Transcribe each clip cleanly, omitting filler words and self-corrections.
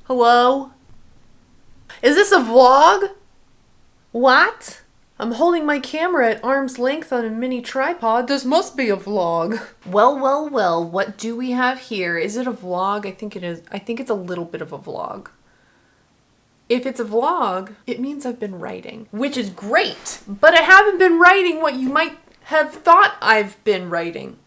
Hello? Is this a vlog? What? I'm holding my camera at arm's length on a mini tripod. This must be a vlog. Well, what do we have here? Is it a vlog? I think it is. I think it's a little bit of a vlog. If it's a vlog, it means I've been writing, which is great, but I haven't been writing what you might have thought I've been writing.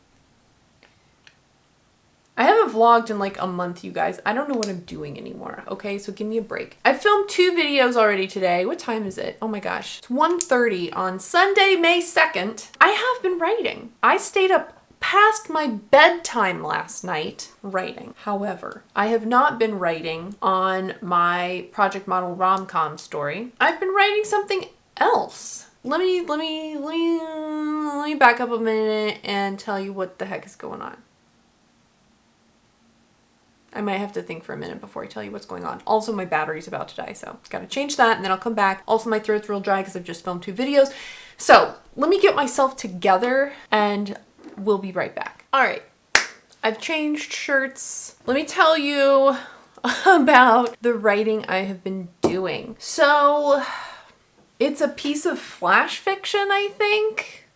I haven't vlogged in like a month, you guys. I don't know what I'm doing anymore, okay? So give me a break. I filmed 2 videos already today. What time is it? Oh my gosh. It's 1:30 on Sunday, May 2nd. I have been writing. I stayed up past my bedtime last night writing. However, I have not been writing on my project model rom-com story. I've been writing something else. Let me back up a minute and tell you what the heck is going on. I might have to think for a minute before I tell you what's going on. Also, my battery's about to die, so gotta change that and then I'll come back. Also, my throat's real dry because I've just filmed 2 videos. So let me get myself together and we'll be right back. All right, I've changed shirts. Let me tell you about the writing I have been doing. So it's a piece of flash fiction, I think.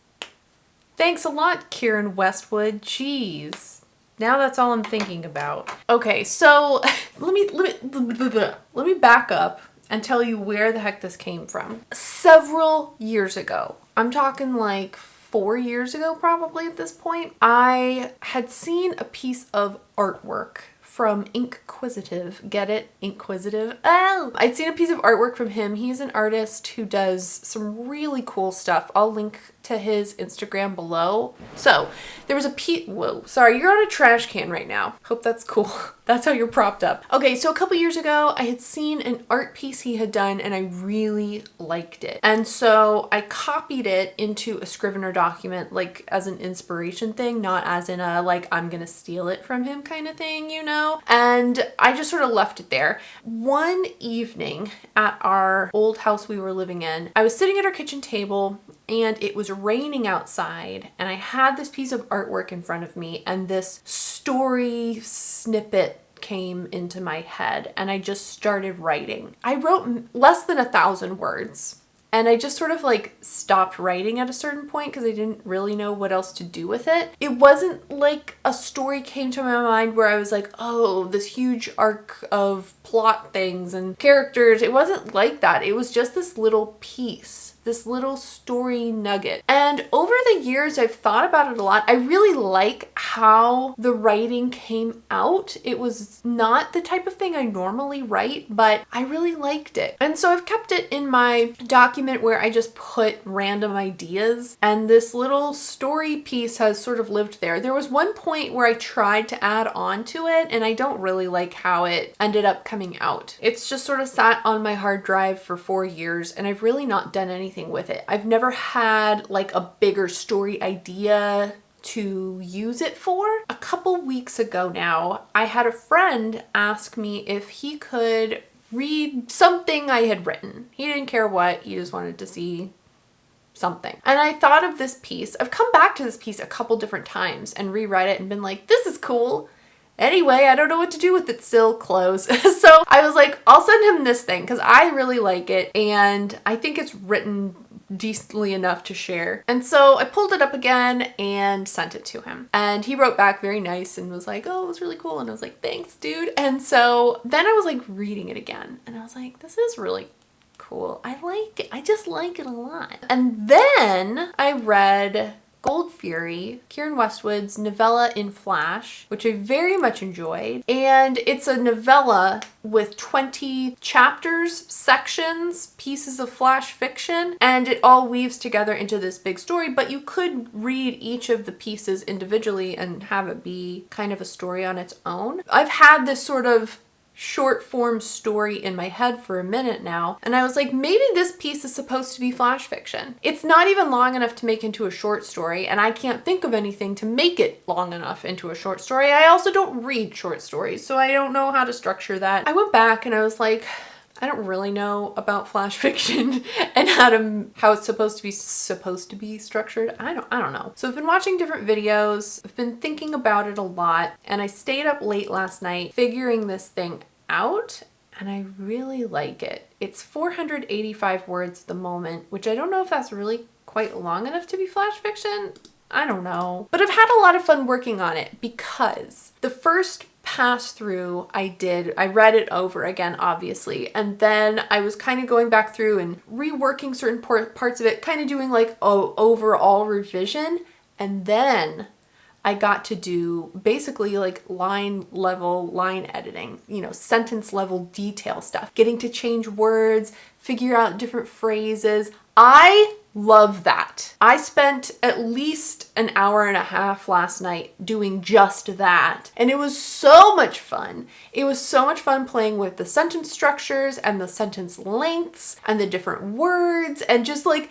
Thanks a lot, Kieran Westwood. Jeez. Now that's all I'm thinking about. Okay, so let me back up and tell you where the heck this came from. Several years ago, I'm talking like 4 years ago probably at this point, I had seen a piece of artwork from Inquisitive. Get it? Inquisitive? Oh! I'd seen a piece of artwork from him. He's an artist who does some really cool stuff. I'll link to his Instagram below. So there was a piece. Whoa, sorry, you're on a trash can right now. Hope that's cool. That's how you're propped up. Okay, so a couple years ago, I had seen an art piece he had done and I really liked it. And so I copied it into a Scrivener document, like as an inspiration thing, not as in a like, I'm gonna steal it from him kind of thing, you know? And I just sort of left it there. One evening at our old house we were living in, I was sitting at our kitchen table and it was raining outside and I had this piece of artwork in front of me and this story snippet came into my head and I just started writing. I wrote less than 1,000 words and I just sort of like stopped writing at a certain point because I didn't really know what else to do with it. It wasn't like a story came to my mind where I was like, oh, this huge arc of plot things and characters. It wasn't like that. It was just this little piece, this little story nugget. And over the years, I've thought about it a lot. I really like how the writing came out. It was not the type of thing I normally write, but I really liked it. And so I've kept it in my document where I just put random ideas, and this little story piece has sort of lived there. There was one point where I tried to add on to it, and I don't really like how it ended up coming out. It's just sort of sat on my hard drive for 4 years, and I've really not done anything with it. I've never had like a bigger story idea to use it for. A couple weeks ago now, I had a friend ask me if he could read something I had written. He didn't care what, he just wanted to see something. And I thought of this piece. I've come back to this piece a couple different times and reread it and been like, this is cool. Anyway, I don't know what to do with it still, close. So I was like, I'll send him this thing because I really like it and I think it's written decently enough to share. And so I pulled it up again and sent it to him. And he wrote back very nice and was like, oh, it was really cool. And I was like, thanks, dude. And so then I was like reading it again and I was like, this is really cool. I like it. I just like it a lot. And then I read Gold Fury, Kieran Westwood's novella in Flash, which I very much enjoyed. And it's a novella with 20 chapters, sections, pieces of flash fiction, and it all weaves together into this big story, but you could read each of the pieces individually and have it be kind of a story on its own. I've had this sort of short form story in my head for a minute now, and I was like, maybe this piece is supposed to be flash fiction. It's not even long enough to make into a short story, and I can't think of anything to make it long enough into a short story. I also don't read short stories, so I don't know how to structure that. I went back and I was like, I don't really know about flash fiction and how it's supposed to be structured. I don't know. So I've been watching different videos. I've been thinking about it a lot, and I stayed up late last night figuring this thing out. and I really like it. It's 485 words at the moment, which I don't know if that's really quite long enough to be flash fiction. I don't know. But I've had a lot of fun working on it because the first pass through I read it over again, obviously, and then I was kind of going back through and reworking certain parts of it, kind of doing like overall revision, and then I got to do basically like line level line editing, you know, sentence level detail stuff, getting to change words, figure out different phrases. I love that. I spent at least an hour and a half last night doing just that. And it was so much fun. It was so much fun playing with the sentence structures and the sentence lengths and the different words and just like,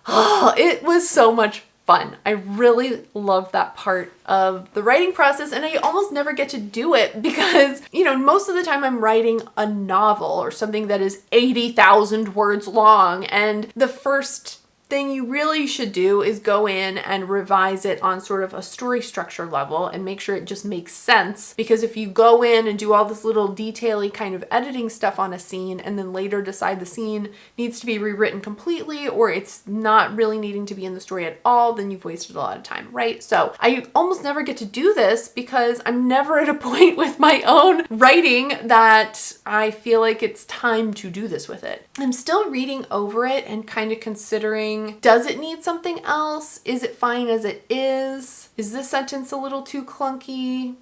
oh, it was so much fun. I really love that part of the writing process, and I almost never get to do it because, you know, most of the time I'm writing a novel or something that is 80,000 words long, and the first thing you really should do is go in and revise it on sort of a story structure level and make sure it just makes sense. Because if you go in and do all this little detaily kind of editing stuff on a scene and then later decide the scene needs to be rewritten completely or it's not really needing to be in the story at all, then you've wasted a lot of time, right? So I almost never get to do this because I'm never at a point with my own writing that I feel like it's time to do this with it. I'm still reading over it and kind of considering, does it need something else? Is it fine as it is? Is this sentence a little too clunky?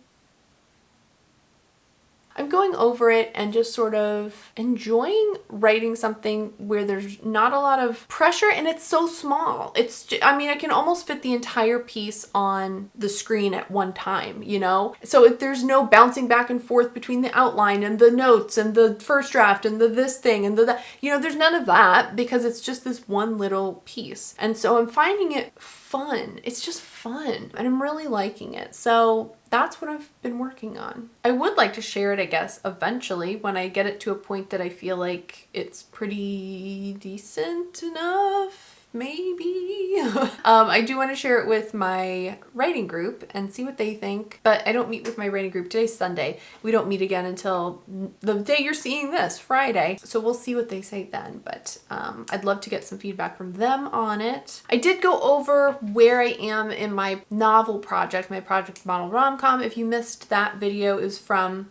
I'm going over it and just sort of enjoying writing something where there's not a lot of pressure and it's so small. I mean, I can almost fit the entire piece on the screen at one time, you know? So if there's no bouncing back and forth between the outline and the notes and the first draft and the this thing and the that, you know, there's none of that because it's just this one little piece. And so I'm finding it fun. It's just fun and I'm really liking it. So that's what I've been working on. I would like to share it, I guess, eventually when I get it to a point that I feel like it's pretty decent enough. Maybe. I do want to share it with my writing group and see what they think, but I don't meet with my writing group. Today's Sunday. We don't meet again until the day you're seeing this, Friday. So we'll see what they say then, but I'd love to get some feedback from them on it. I did go over where I am in my novel project, my Project Model Rom-Com. If you missed that video, it was from...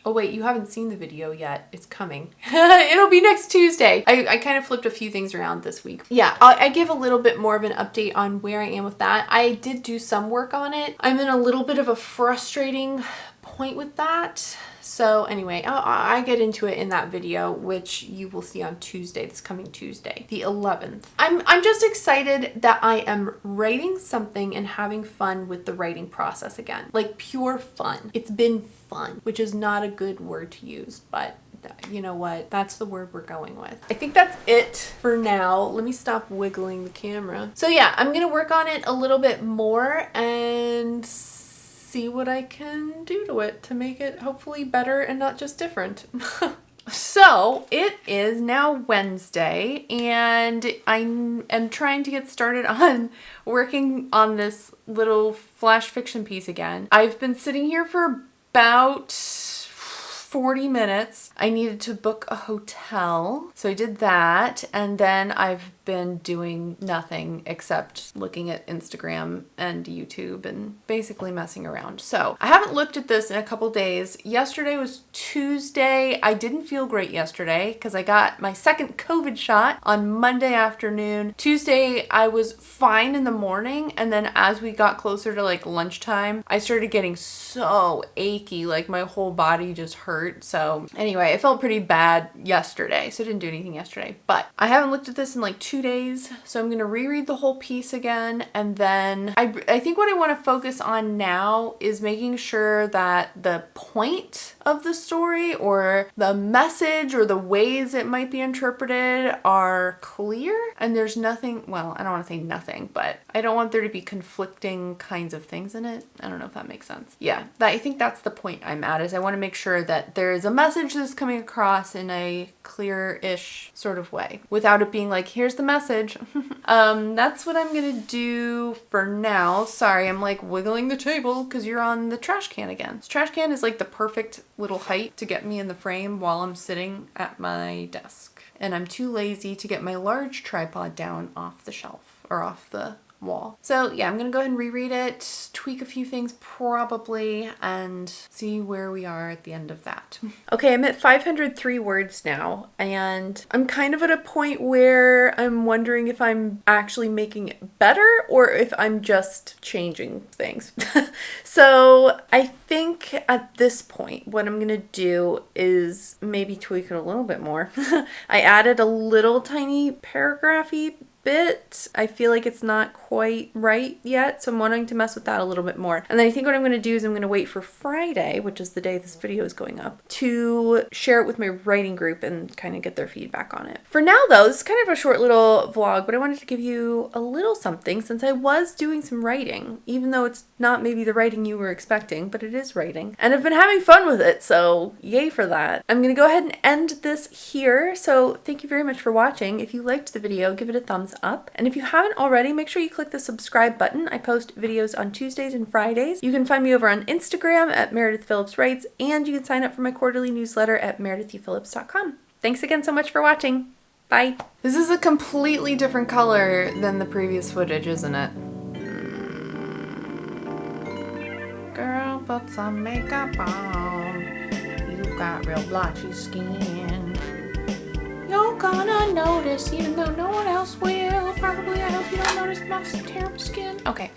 Oh wait, you haven't seen the video yet. It's coming. It'll be next Tuesday. I kind of flipped a few things around this week. Yeah, I give a little bit more of an update on where I am with that. I did do some work on it. I'm in a little bit of a frustrating point with that. So anyway, I get into it in that video, which you will see on Tuesday, this coming Tuesday, the 11th. I'm just excited that I am writing something and having fun with the writing process again, like pure fun. It's been fun, which is not a good word to use, but you know what? That's the word we're going with. I think that's it for now. Let me stop wiggling the camera. So yeah, I'm gonna work on it a little bit more and see what I can do to it to make it hopefully better and not just different. So it is now Wednesday and I am trying to get started on working on this little flash fiction piece again. I've been sitting here for about 40 minutes. I needed to book a hotel, so I did that, and then I've been doing nothing except looking at Instagram and YouTube and basically messing around. So I haven't looked at this in a couple days. Yesterday was Tuesday. I didn't feel great yesterday because I got my second COVID shot on Monday afternoon. Tuesday I was fine in the morning, and then as we got closer to like lunchtime, I started getting so achy, like my whole body just hurt. So anyway, I felt pretty bad yesterday, so I didn't do anything yesterday, but I haven't looked at this in like 2 days, so I'm gonna reread the whole piece again, and then I think what I want to focus on now is making sure that the point of the story or the message or the ways it might be interpreted are clear, and there's nothing, well, I don't want to say nothing, but I don't want there to be conflicting kinds of things in it. I don't know if that makes sense. Yeah, I think that's the point I'm at, is I want to make sure that that there's a message that's coming across in a clear-ish sort of way without it being like, here's the message. That's what I'm gonna do for now. Sorry, I'm like wiggling the table because you're on the trash can again. This trash can is like the perfect little height to get me in the frame while I'm sitting at my desk. And I'm too lazy to get my large tripod down off the shelf or off the wall. So yeah, I'm gonna go ahead and reread it, tweak a few things probably, and see where we are at the end of that. Okay, I'm at 503 words now, and I'm kind of at a point where I'm wondering if I'm actually making it better or if I'm just changing things. So I think at this point, what I'm gonna do is maybe tweak it a little bit more. I added a little tiny paragraphy bit. I feel like it's not quite right yet, so I'm wanting to mess with that a little bit more. And then I think what I'm going to do is I'm going to wait for Friday, which is the day this video is going up, to share it with my writing group and kind of get their feedback on it. For now though, this is kind of a short little vlog, but I wanted to give you a little something since I was doing some writing, even though it's not maybe the writing you were expecting, but it is writing. And I've been having fun with it, so yay for that. I'm going to go ahead and end this here, so thank you very much for watching. If you liked the video, give it a thumbs up. And if you haven't already, make sure you click the subscribe button. I post videos on Tuesdays and Fridays. You can find me over on Instagram at Meredith Phillips Writes, and you can sign up for my quarterly newsletter at meredithphillips.com. Thanks again so much for watching. Bye. This is a completely different color than the previous footage, isn't it? Girl, put some makeup on. You've got real blotchy skin. You're gonna notice, even though no one else will. Probably, I hope you don't notice my terrible skin. Okay.